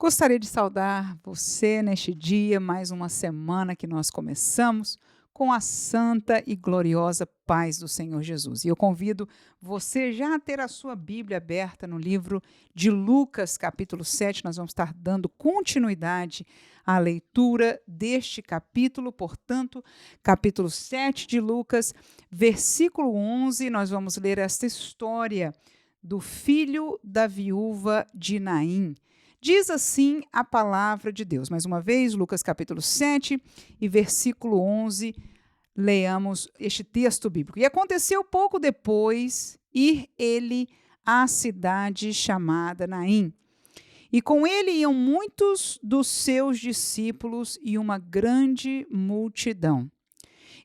Gostaria de saudar você neste dia, mais uma semana que nós começamos com a santa e gloriosa paz do Senhor Jesus. E eu convido você já a ter a sua Bíblia aberta no livro de Lucas, capítulo 7. Nós vamos estar dando continuidade à leitura deste capítulo, portanto, capítulo 7 de Lucas, versículo 11. Nós vamos ler esta história do filho da viúva de Naim. Diz assim a palavra de Deus. Mais uma vez, Lucas capítulo 7 e versículo 11, leamos este texto bíblico. E aconteceu pouco depois ir ele à cidade chamada Naim. E com ele iam muitos dos seus discípulos e uma grande multidão.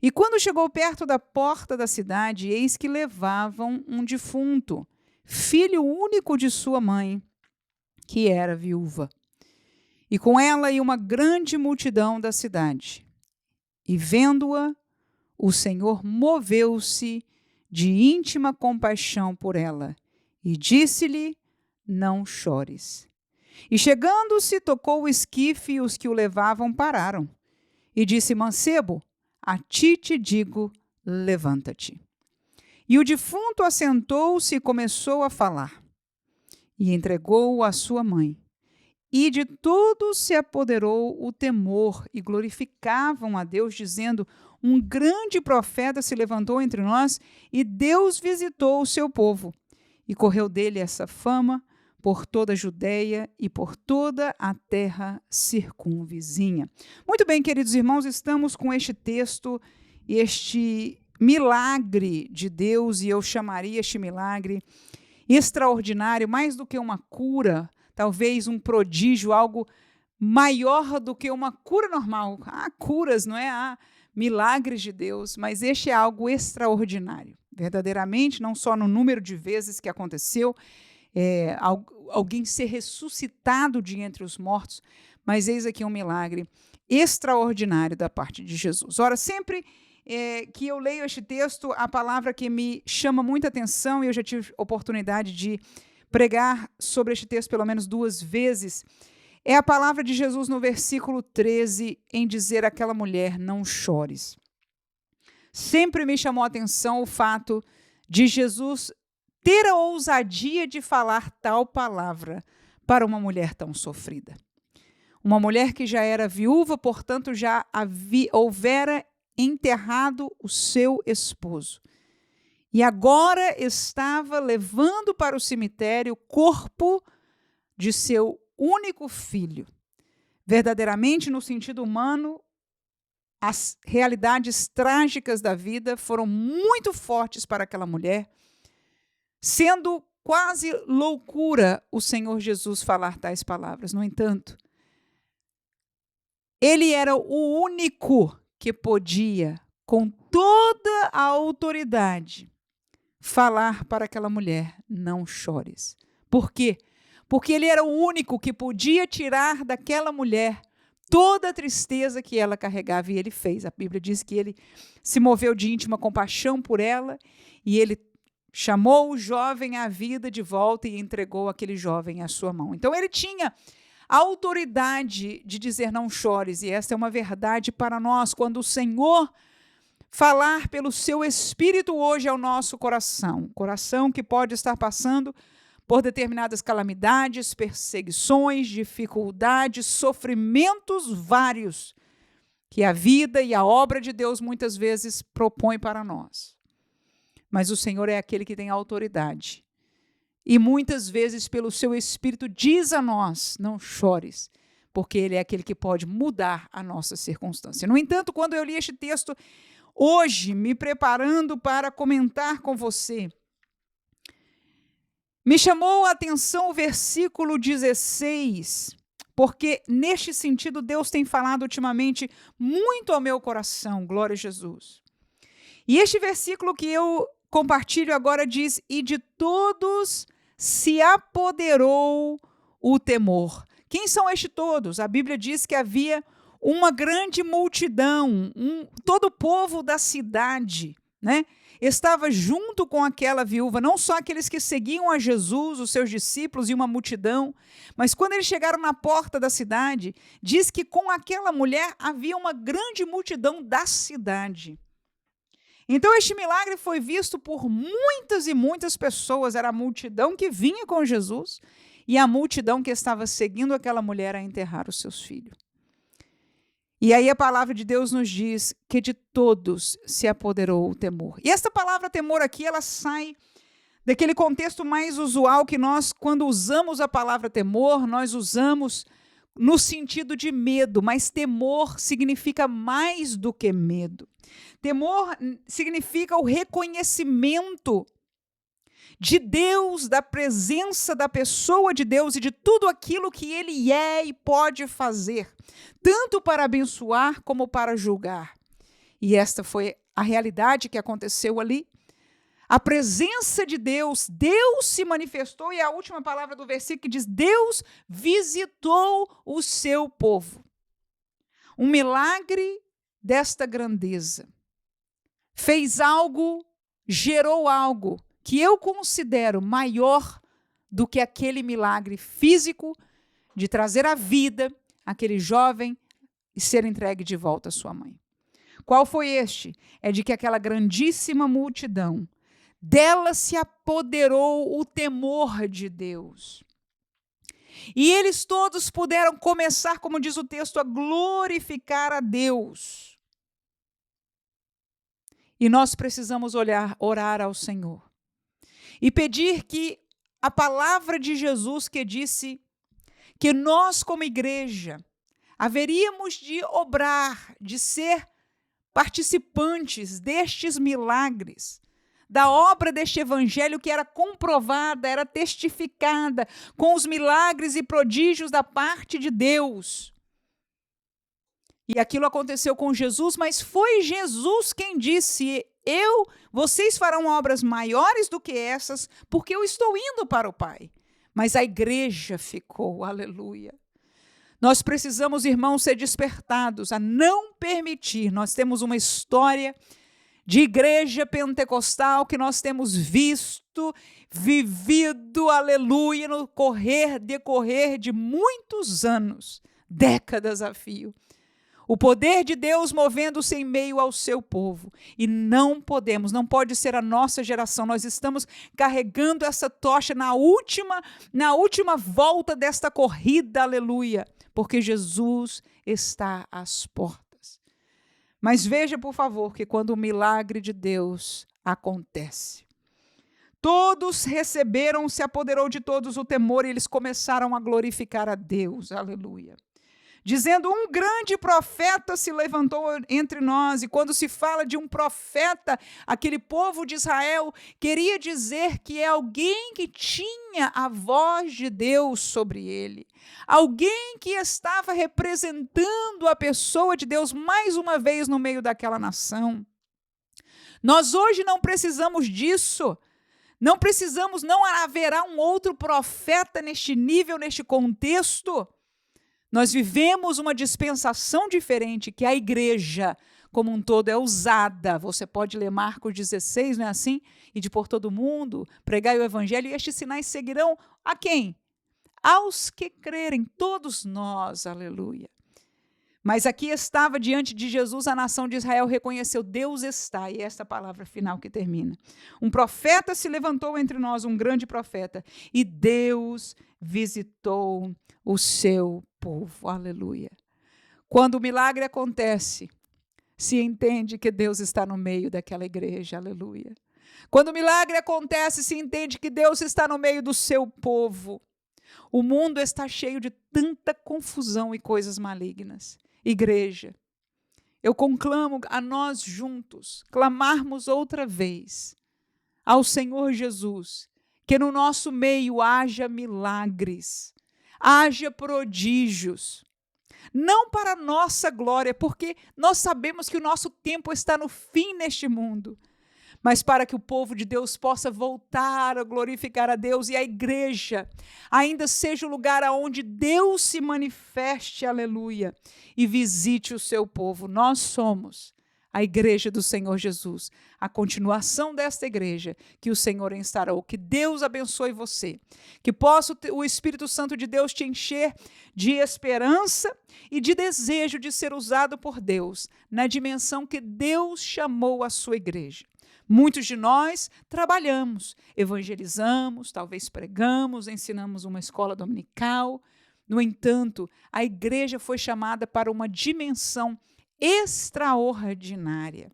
E quando chegou perto da porta da cidade, eis que levavam um defunto, filho único de sua mãe, que era viúva. E com ela ia uma grande multidão da cidade. E vendo-a, o Senhor moveu-se de íntima compaixão por ela e disse-lhe: não chores. E chegando-se, tocou o esquife e os que o levavam pararam. E disse: mancebo, a ti te digo, levanta-te. E o defunto assentou-se e começou a falar. E entregou-o à sua mãe. E de todos se apoderou o temor, e glorificavam a Deus, dizendo: um grande profeta se levantou entre nós, e Deus visitou o seu povo. E correu dele essa fama por toda a Judeia e por toda a terra circunvizinha. Muito bem, queridos irmãos, estamos com este texto, este milagre de Deus, e eu chamaria este milagre extraordinário, mais do que uma cura, talvez um prodígio, algo maior do que uma cura normal. Há curas, não é? Há milagres de Deus, mas este é algo extraordinário. Verdadeiramente, não só no número de vezes que aconteceu, alguém ser ressuscitado de entre os mortos, mas eis aqui um milagre extraordinário da parte de Jesus. Ora, sempre que eu leio este texto, a palavra que me chama muita atenção, e eu já tive oportunidade de pregar sobre este texto pelo menos 2 vezes, é a palavra de Jesus no versículo 13, em dizer àquela mulher: não chores. Sempre me chamou a atenção o fato de Jesus ter a ousadia de falar tal palavra para uma mulher tão sofrida. Uma mulher que já era viúva, portanto já houvera enterrado o seu esposo. E agora estava levando para o cemitério o corpo de seu único filho. Verdadeiramente, no sentido humano, as realidades trágicas da vida foram muito fortes para aquela mulher, sendo quase loucura o Senhor Jesus falar tais palavras. No entanto, ele era o único que podia, com toda a autoridade, falar para aquela mulher: não chores. Por quê? Porque ele era o único que podia tirar daquela mulher toda a tristeza que ela carregava, e ele fez. A Bíblia diz que ele se moveu de íntima compaixão por ela, e ele chamou o jovem à vida de volta e entregou aquele jovem à sua mão. Então ele tinha a autoridade de dizer: não chores, e esta é uma verdade para nós. Quando o Senhor falar pelo seu Espírito hoje ao nosso coração que pode estar passando por determinadas calamidades, perseguições, dificuldades, sofrimentos vários, que a vida e a obra de Deus muitas vezes propõe para nós. Mas o Senhor é aquele que tem autoridade. E muitas vezes, pelo seu Espírito, diz a nós: não chores, porque Ele é aquele que pode mudar a nossa circunstância. No entanto, quando eu li este texto, hoje, me preparando para comentar com você, me chamou a atenção o versículo 16, porque neste sentido Deus tem falado ultimamente muito ao meu coração, glória a Jesus. E este versículo que eu compartilho agora diz: e de todos se apoderou o temor. Quem são estes todos? A Bíblia diz que havia uma grande multidão, todo o povo da cidade, né? estava junto com aquela viúva, não só aqueles que seguiam a Jesus, os seus discípulos e uma multidão, mas quando eles chegaram na porta da cidade, diz que com aquela mulher havia uma grande multidão da cidade. Então este milagre foi visto por muitas e muitas pessoas, era a multidão que vinha com Jesus e a multidão que estava seguindo aquela mulher a enterrar os seus filhos. E aí a palavra de Deus nos diz que de todos se apoderou o temor. E esta palavra temor aqui, ela sai daquele contexto mais usual que nós, quando usamos a palavra temor, nós usamos no sentido de medo, mas temor significa mais do que medo. Temor significa o reconhecimento de Deus, da presença da pessoa de Deus e de tudo aquilo que Ele é e pode fazer, tanto para abençoar como para julgar. E esta foi a realidade que aconteceu ali. A presença de Deus, Deus se manifestou, e a última palavra do versículo diz: Deus visitou o seu povo. Um milagre desta grandeza fez algo, gerou algo que eu considero maior do que aquele milagre físico de trazer a vida aquele jovem e ser entregue de volta à sua mãe. Qual foi este? É de que aquela grandíssima multidão, dela se apoderou o temor de Deus. E eles todos puderam começar, como diz o texto, a glorificar a Deus. E nós precisamos orar ao Senhor e pedir que a palavra de Jesus que disse que nós como igreja haveríamos de obrar, de ser participantes destes milagres, da obra deste evangelho que era comprovada, era testificada com os milagres e prodígios da parte de Deus. E aquilo aconteceu com Jesus, mas foi Jesus quem disse: vocês farão obras maiores do que essas, porque eu estou indo para o Pai. Mas a igreja ficou, aleluia. Nós precisamos, irmãos, ser despertados a não permitir. Nós temos uma história de igreja pentecostal que nós temos visto, vivido, aleluia, no decorrer de muitos anos, décadas a fio. O poder de Deus movendo-se em meio ao seu povo. E não pode ser a nossa geração. Nós estamos carregando essa tocha na última volta desta corrida, aleluia, porque Jesus está às portas. Mas veja, por favor, que quando o milagre de Deus acontece, todos receberam, se apoderou de todos o temor e eles começaram a glorificar a Deus, aleluia. Dizendo: um grande profeta se levantou entre nós. E quando se fala de um profeta, aquele povo de Israel queria dizer que é alguém que tinha a voz de Deus sobre ele. Alguém que estava representando a pessoa de Deus mais uma vez no meio daquela nação. Nós hoje não precisamos disso. Não haverá um outro profeta neste nível, neste contexto. Nós vivemos uma dispensação diferente, que a igreja como um todo é usada. Você pode ler Marcos 16, não é assim? E de por todo mundo, pregai o evangelho, e estes sinais seguirão a quem? Aos que crerem, todos nós, aleluia. Mas aqui estava diante de Jesus, a nação de Israel reconheceu: Deus está, e esta palavra final que termina. Um profeta se levantou entre nós, um grande profeta, e Deus visitou o seu povo, aleluia. Quando o milagre acontece, se entende que Deus está no meio daquela igreja, aleluia. Quando o milagre acontece, se entende que Deus está no meio do seu povo. O mundo está cheio de tanta confusão e coisas malignas. Igreja, eu conclamo a nós juntos, clamarmos outra vez ao Senhor Jesus, que no nosso meio haja milagres, haja prodígios, não para a nossa glória, porque nós sabemos que o nosso tempo está no fim neste mundo, mas para que o povo de Deus possa voltar a glorificar a Deus e a igreja ainda seja o lugar onde Deus se manifeste, aleluia, e visite o seu povo. Nós somos a igreja do Senhor Jesus, a continuação desta igreja que o Senhor instaurou. Que Deus abençoe você, que possa o Espírito Santo de Deus te encher de esperança e de desejo de ser usado por Deus na dimensão que Deus chamou a sua igreja. Muitos de nós trabalhamos, evangelizamos, talvez pregamos, ensinamos uma escola dominical. No entanto, a igreja foi chamada para uma dimensão extraordinária.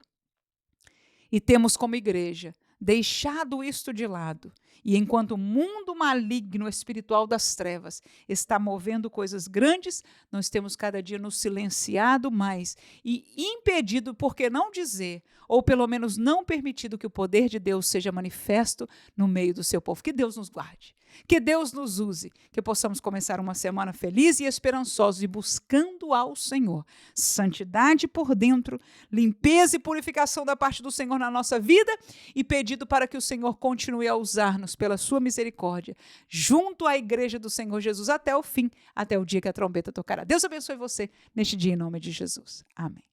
E temos como igreja deixado isto de lado. E enquanto o mundo maligno espiritual das trevas está movendo coisas grandes, nós temos cada dia nos silenciado mais e impedido, por que não dizer, ou pelo menos não permitido que o poder de Deus seja manifesto no meio do seu povo. Que Deus nos guarde, que Deus nos use, que possamos começar uma semana feliz e esperançosa e buscando ao Senhor santidade por dentro, limpeza e purificação da parte do Senhor na nossa vida e pedido para que o Senhor continue a usar-nos pela sua misericórdia junto à igreja do Senhor Jesus até o fim, até o dia que a trombeta tocará. Deus abençoe você neste dia em nome de Jesus. Amém.